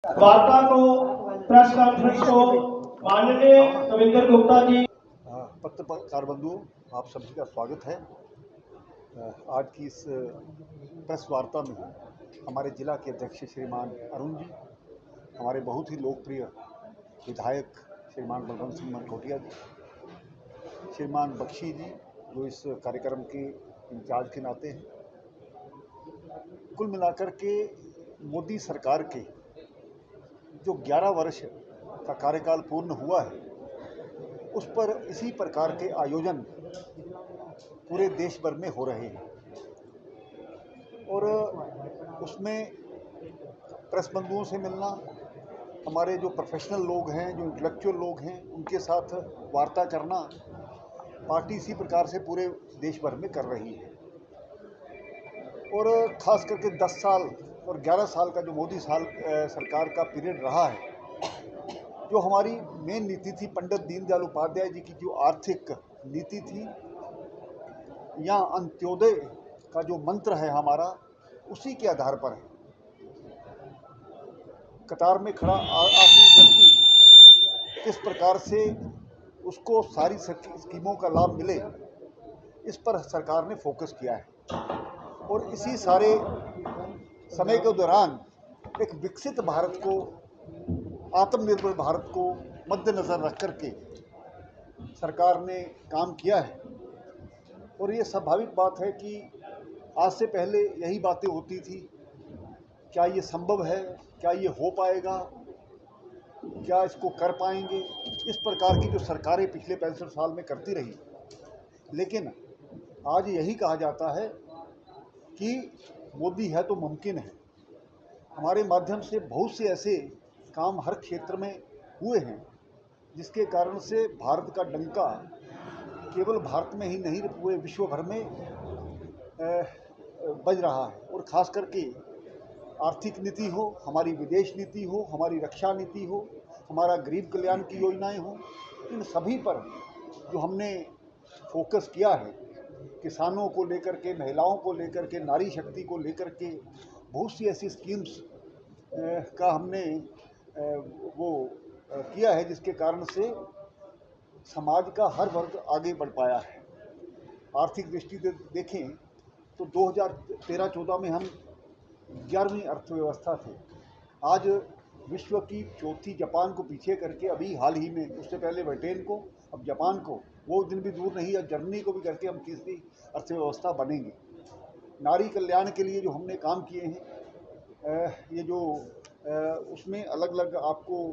वार्ता को press conference को माननीय कविंदर गुप्ता जी। पत्रकार बंधुओं, आप सभी का स्वागत है। आज की इस प्रेस वार्ता में हमारे जिला के अध्यक्ष श्रीमान अरुण जी, हमारे बहुत ही लोकप्रिय विधायक श्रीमान बलवंत सिंह मनकोटिया जी, श्रीमान बख्शी जी जो इस कार्यक्रम के इंचार्ज के नाते हैं। कुल मिलाकर के मोदी सरकार के जो 11 वर्ष का कार्यकाल पूर्ण हुआ है, उस पर इसी प्रकार के आयोजन पूरे देश भर में हो रहे हैं और उसमें प्रेस बंधुओं से मिलना, हमारे जो प्रोफेशनल लोग हैं, जो इंटेलेक्चुअल लोग हैं, उनके साथ वार्ता करना पार्टी इसी प्रकार से पूरे देश भर में कर रही है। और ख़ास करके 10 साल और 11 साल का जो मोदी सरकार का पीरियड रहा है, जो हमारी मेन नीति थी पंडित दीनदयाल उपाध्याय जी की जो आर्थिक नीति थी, या अंत्योदय का जो मंत्र है हमारा, उसी के आधार पर है। कतार में खड़ा आखिरी व्यक्ति किस प्रकार से उसको सारी स्कीमों का लाभ मिले, इस पर सरकार ने फोकस किया है। और इसी सारे समय के दौरान एक विकसित भारत को, आत्मनिर्भर भारत को मद्देनज़र रख करके सरकार ने काम किया है। और ये स्वाभाविक बात है कि आज से पहले यही बातें होती थी, क्या ये संभव है, क्या ये हो पाएगा, क्या इसको कर पाएंगे, इस प्रकार की जो सरकारें पिछले 65 साल में करती रही। लेकिन आज यही कहा जाता है कि मोदी है तो मुमकिन है। हमारे माध्यम से बहुत से ऐसे काम हर क्षेत्र में हुए हैं जिसके कारण से भारत का डंका केवल भारत में ही नहीं, पूरे विश्व भर में बज रहा है। और ख़ास करके आर्थिक नीति हो, हमारी विदेश नीति हो, हमारी रक्षा नीति हो, हमारा गरीब कल्याण की योजनाएं हो, इन सभी पर जो हमने फोकस किया है, किसानों को लेकर के, महिलाओं को लेकर के, नारी शक्ति को लेकर के बहुत सी ऐसी स्कीम्स का हमने वो किया है जिसके कारण से समाज का हर वर्ग आगे बढ़ पाया है। आर्थिक दृष्टि से देखें तो 2013-14 में हम 11वीं अर्थव्यवस्था थे। आज विश्व की चौथी जापान को पीछे करके, अभी हाल ही में, उससे पहले ब्रिटेन को, अब जापान को, वो दिन भी दूर नहीं है, जर्मनी को भी करके हम तीसरी अर्थव्यवस्था बनेंगे। नारी कल्याण के लिए जो हमने काम किए हैं, ये जो उसमें अलग अलग आपको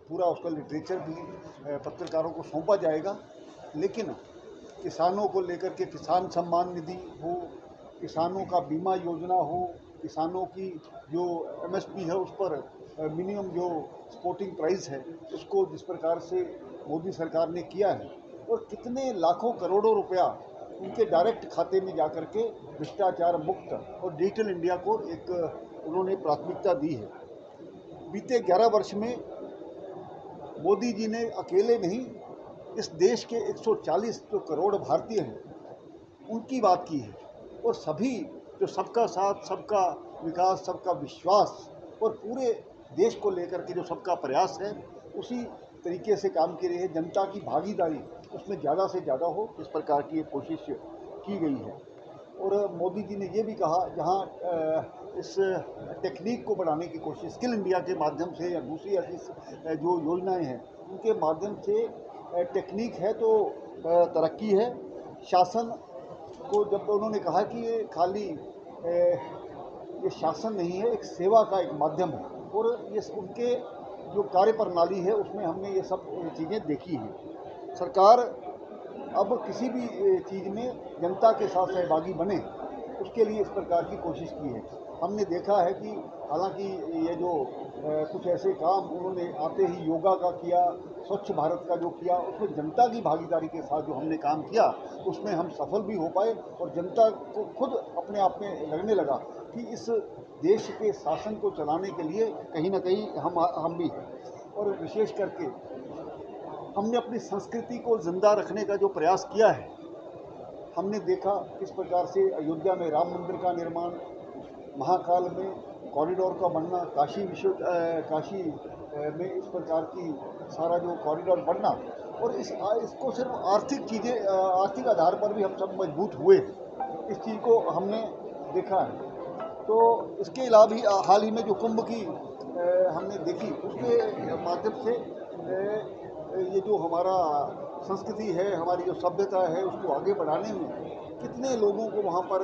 पूरा उसका लिटरेचर भी पत्रकारों को सौंपा जाएगा। लेकिन किसानों को लेकर के किसान सम्मान निधि हो, किसानों का बीमा योजना हो, किसानों की जो MSP है उस पर मिनिमम जो सपोर्टिंग प्राइस है उसको जिस प्रकार से मोदी सरकार ने किया है, और कितने लाखों करोड़ों रुपया उनके डायरेक्ट खाते में जाकर के भ्रष्टाचार मुक्त और डिजिटल इंडिया को एक उन्होंने प्राथमिकता दी है। बीते 11 वर्ष में मोदी जी ने अकेले नहीं, इस देश के 140 जो करोड़ भारतीय हैं उनकी बात की है। और सभी जो सबका साथ, सबका विकास, सबका विश्वास और पूरे देश को लेकर के जो सबका प्रयास है, उसी तरीके से काम कर रही है। जनता की भागीदारी उसमें ज़्यादा से ज़्यादा हो, इस प्रकार की कोशिश की गई है। और मोदी जी ने ये भी कहा, जहाँ इस टेक्निक को बढ़ाने की कोशिश स्किल इंडिया के माध्यम से या दूसरी ऐसी जो योजनाएं हैं उनके माध्यम से टेक्निक है तो तरक्की है। शासन को जब उन्होंने कहा कि ये खाली ये शासन नहीं है, एक सेवा का एक माध्यम है, और ये उनके जो कार्य प्रणाली है उसमें हमने ये सब चीज़ें देखी हैं। सरकार अब किसी भी चीज़ में जनता के साथ सहभागी बने, उसके लिए इस प्रकार की कोशिश की है। हमने देखा है कि हालांकि ये जो कुछ ऐसे काम उन्होंने आते ही योगा का किया, स्वच्छ भारत का जो किया, उसमें जनता की भागीदारी के साथ जो हमने काम किया उसमें हम सफल भी हो पाए, और जनता को खुद अपने आप में लगने लगा कि इस देश के शासन को चलाने के लिए कहीं ना कहीं हम भी हैं। और विशेष करके हमने अपनी संस्कृति को जिंदा रखने का जो प्रयास किया है, हमने देखा किस प्रकार से अयोध्या में राम मंदिर का निर्माण, महाकाल में कॉरिडोर का बनना, काशी में इस प्रकार की सारा जो कॉरिडोर बनना, और इसको सिर्फ आर्थिक आधार पर भी हम सब मजबूत हुए, इस चीज़ को हमने देखा है। तो इसके अलावा हाल ही में जो कुंभ की हमने देखी, उसके माध्यम से ये जो हमारा संस्कृति है, हमारी जो सभ्यता है, उसको आगे बढ़ाने में कितने लोगों को वहाँ पर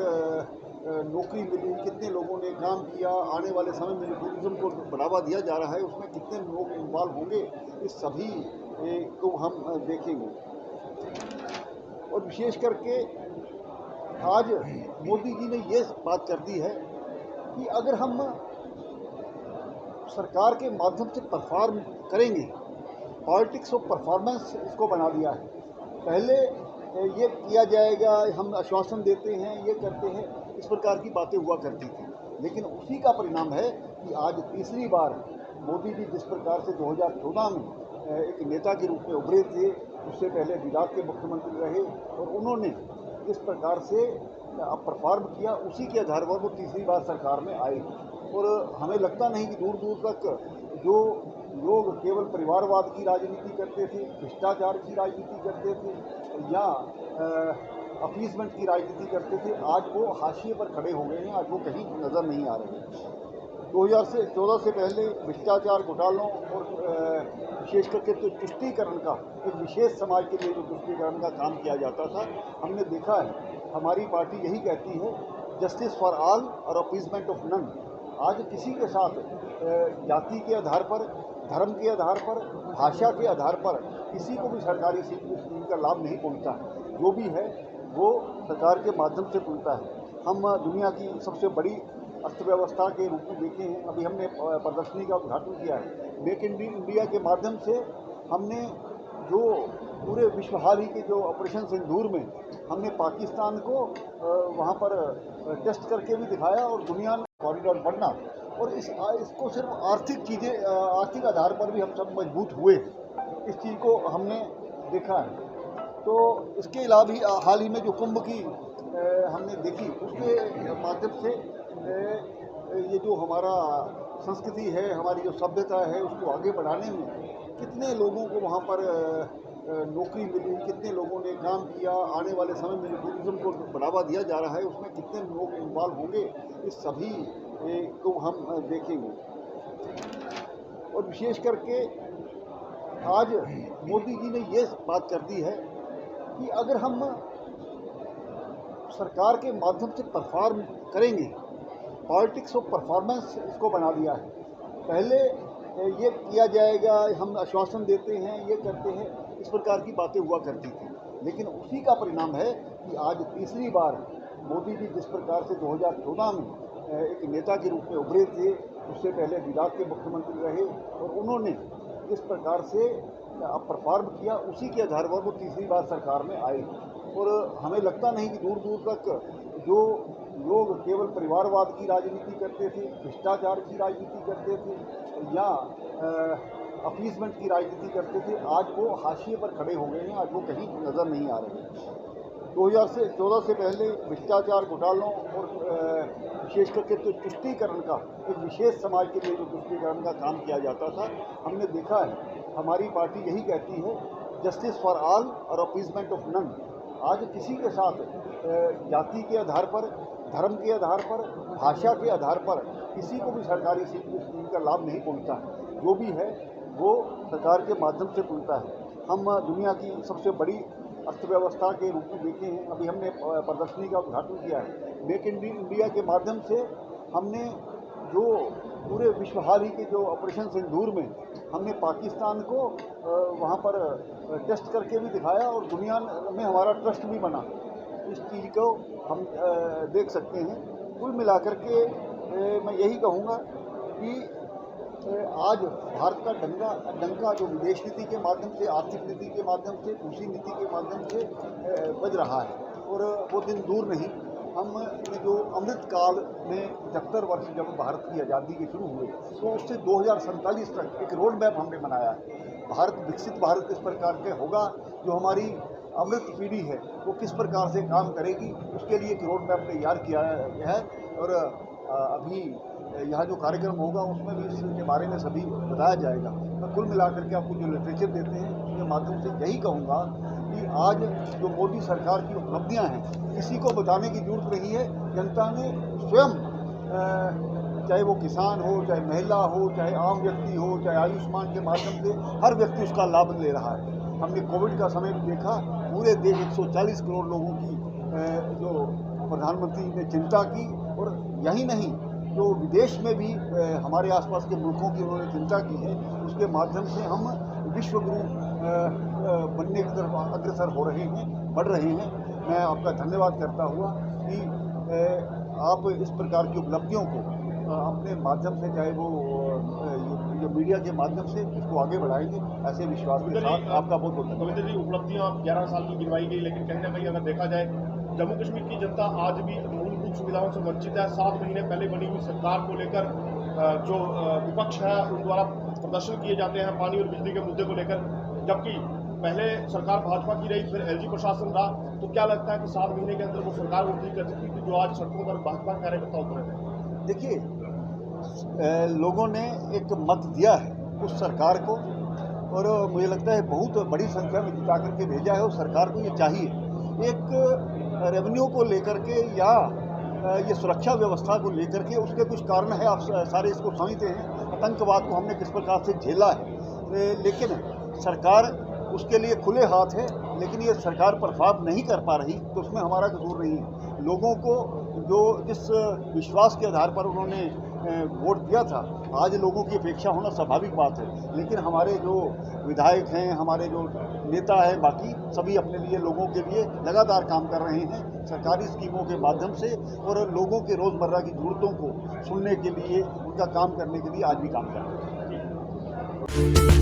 नौकरी मिली, कितने लोगों ने काम किया, आने वाले समय में टूरिज्म को बढ़ावा दिया जा रहा है, उसमें कितने लोग इन्वॉल्व होंगे, इस सभी को हम देखेंगे। और विशेष करके आज मोदी जी ने ये बात कर दी है कि अगर हम सरकार के माध्यम से परफॉर्म करेंगे, पॉलिटिक्स ऑफ परफॉर्मेंस इसको बना दिया है। पहले ये किया जाएगा, हम आश्वासन देते हैं, ये करते हैं, इस प्रकार की बातें हुआ करती थी, लेकिन उसी का परिणाम है कि आज तीसरी बार मोदी जी जिस प्रकार से 2014 में एक नेता के रूप में उभरे थे, उससे पहले गुजरात के मुख्यमंत्री रहे, और उन्होंने जिस प्रकार से परफॉर्म किया, उसी के आधार पर वो तीसरी बार सरकार में आए। और हमें लगता नहीं कि दूर दूर तक जो लोग केवल परिवारवाद की राजनीति करते थे, भ्रष्टाचार की राजनीति करते थे, या अपीसमेंट की राजनीति करते थे, आज वो हाशिए पर खड़े हो गए हैं, आज वो कहीं नज़र नहीं आ रहे। 2014 से पहले भ्रष्टाचार, घोटालों और विशेष करके तो तुष्टीकरण का, एक विशेष समाज के लिए जो तुष्टीकरण का काम किया जाता था, हमने देखा है। हमारी पार्टी यही कहती है, जस्टिस फॉर ऑल और अपीसमेंट ऑफ नन। आज किसी के साथ जाति के आधार पर, धर्म के आधार पर, भाषा के आधार पर किसी को भी सरकारी स्कीम का लाभ नहीं पहुंचता है। जो भी है वो सरकार के माध्यम से पहुंचता है। हम दुनिया की सबसे बड़ी अर्थव्यवस्था के रूप में देखे हैं। अभी हमने प्रदर्शनी का उद्घाटन किया है। मेक इन इंडिया के माध्यम से हमने जो पूरे विश्व, हाल ही के जो ऑपरेशन सिंदूर में हमने पाकिस्तान को वहाँ पर टेस्ट करके भी दिखाया, और दुनिया में कॉरिडोर बनना, और इसको सिर्फ आर्थिक आधार पर भी हम सब मजबूत हुए, इस चीज़ को हमने देखा है। तो इसके अलावा हाल ही में जो कुंभ की हमने देखी, उसके माध्यम से ये जो हमारा संस्कृति है, हमारी जो सभ्यता है, उसको आगे बढ़ाने में कितने लोगों को वहाँ पर नौकरी मिली, कितने लोगों ने काम किया, आने वाले समय में टूरिज्म को बढ़ावा दिया जा रहा है, उसमें कितने लोग इन्वॉल्व होंगे, इस सभी को हम देखेंगे। और विशेष करके आज मोदी जी ने ये बात कर दी है कि अगर हम सरकार के माध्यम से परफॉर्म करेंगे, पॉलिटिक्स ऑफ परफॉर्मेंस इसको बना दिया है। पहले ये किया जाएगा, हम आश्वासन देते हैं, ये करते हैं, इस प्रकार की बातें हुआ करती थी, लेकिन उसी का परिणाम है कि आज तीसरी बार मोदी जी जिस प्रकार से 2014 में एक नेता के रूप में उभरे थे, उससे पहले गुजरात के मुख्यमंत्री रहे, और उन्होंने जिस प्रकार से परफॉर्म किया, उसी के आधार पर वो तीसरी बार सरकार में आए। और हमें लगता नहीं कि दूर दूर तक जो लोग केवल परिवारवाद की राजनीति करते थे, भ्रष्टाचार की राजनीति करते थे, या अपीसमेंट की राजनीति करते थे, आज वो हाशिए पर खड़े हो गए हैं, आज वो कहीं नज़र नहीं आ रहे। 2014 से पहले भ्रष्टाचार, घोटालों और विशेष करके तो तुष्टीकरण का, एक विशेष समाज के लिए जो तुष्टीकरण का काम किया जाता था, हमने देखा है। हमारी पार्टी यही कहती है, जस्टिस फॉर ऑल और अपीसमेंट ऑफ नन। आज किसी के साथ जाति के आधार पर, धर्म के आधार पर, भाषा के आधार पर किसी को भी सरकारी स्कीम का लाभ नहीं पहुंचता है। जो भी है वो सरकार के माध्यम से पहुंचता है। हम दुनिया की सबसे बड़ी अर्थव्यवस्था के रूप में देखे हैं। अभी हमने प्रदर्शनी का उद्घाटन किया है। मेक इन इंडिया के माध्यम से हमने जो पूरे विश्व, हाल ही के जो ऑपरेशन सिंदूर में हमने पाकिस्तान को वहाँ पर टेस्ट करके भी दिखाया, और दुनिया में हमारा ट्रस्ट भी बना। इस चीज़ को हम देख सकते हैं। कुल मिलाकर के मैं यही कहूँगा कि आज भारत का डंका जो विदेश नीति के माध्यम से, आर्थिक नीति के माध्यम से, कृषि नीति के माध्यम से बज रहा है, और वो दिन दूर नहीं। हम जो अमृत काल में 75 वर्ष जब भारत की आज़ादी के शुरू हुए, तो उससे 2047 तक एक रोड मैप हमने बनाया है। भारत विकसित भारत इस प्रकार के होगा, जो हमारी अमृत पीढ़ी है वो किस प्रकार से काम करेगी, उसके लिए एक रोड मैप तैयार किया गया है। और अभी यहाँ जो कार्यक्रम होगा उसमें भी इसके बारे में सभी बताया जाएगा। मैं कुल मिलाकर के आपको जो लिटरेचर देते हैं उसके माध्यम से यही कहूँगा कि आज जो मोदी सरकार की उपलब्धियाँ हैं किसी को बताने की जरूरत नहीं है। जनता ने स्वयं, चाहे वो किसान हो, चाहे महिला हो, चाहे आम व्यक्ति हो, चाहे आयुष्मान के माध्यम से हर व्यक्ति उसका लाभ ले रहा है। हमने कोविड का समय भी देखा, पूरे देश 140 करोड़ लोगों की जो प्रधानमंत्री ने चिंता की, और यही नहीं जो विदेश में भी हमारे आसपास के मुल्कों की उन्होंने चिंता की है, उसके माध्यम से हम विश्व गुरु बनने की तरफ अग्रसर हो रहे हैं, बढ़ रहे हैं। मैं आपका धन्यवाद करता हुआ कि आप इस प्रकार की उपलब्धियों को अपने माध्यम से, चाहे वो जो मीडिया के माध्यम से, इसको आगे बढ़ाएंगे, ऐसे विश्वास के साथ आपका बहुत बहुत धन्यवाद। कविंदर जी, उपलब्धियां 11 साल की गिनवाई गई, लेकिन कहीं ना कहीं अगर देखा जाए जम्मू कश्मीर की जनता आज भी मूलभूत सुविधाओं से वंचित है। 7 महीने पहले बनी हुई सरकार को लेकर जो विपक्ष है उन द्वारा प्रदर्शन किए जाते हैं पानी और बिजली के मुद्दे को लेकर, जबकि पहले सरकार भाजपा की रही, फिर एलजी प्रशासन रहा। तो क्या लगता है कि 7 महीने के अंदर वो सरकार वो ठीक कर सकती थी जो आज सड़कों पर भाजपा कार्यकर्ता उतरे थे? देखिए, लोगों ने एक मत दिया है उस सरकार को, और मुझे लगता है बहुत बड़ी संख्या में जिता करके भेजा है। और सरकार को ये चाहिए, एक रेवेन्यू को लेकर के या ये सुरक्षा व्यवस्था को लेकर के उसके कुछ कारण है, आप सारे इसको समझते हैं। आतंकवाद को हमने किस प्रकार से झेला है, लेकिन सरकार उसके लिए खुले हाथ है, लेकिन ये सरकार परफॉर्म नहीं कर पा रही, तो उसमें हमारा कसूर नहीं है। लोगों को जो जिस विश्वास के आधार पर उन्होंने वोट दिया था, आज लोगों की अपेक्षा होना स्वाभाविक बात है। लेकिन हमारे जो विधायक हैं, हमारे जो नेता हैं, बाकी सभी अपने लिए, लोगों के लिए लगातार काम कर रहे हैं, सरकारी स्कीमों के माध्यम से, और लोगों के रोज़मर्रा की ज़रूरतों को सुनने के लिए, उनका काम करने के लिए आज भी काम कर रहे हैं।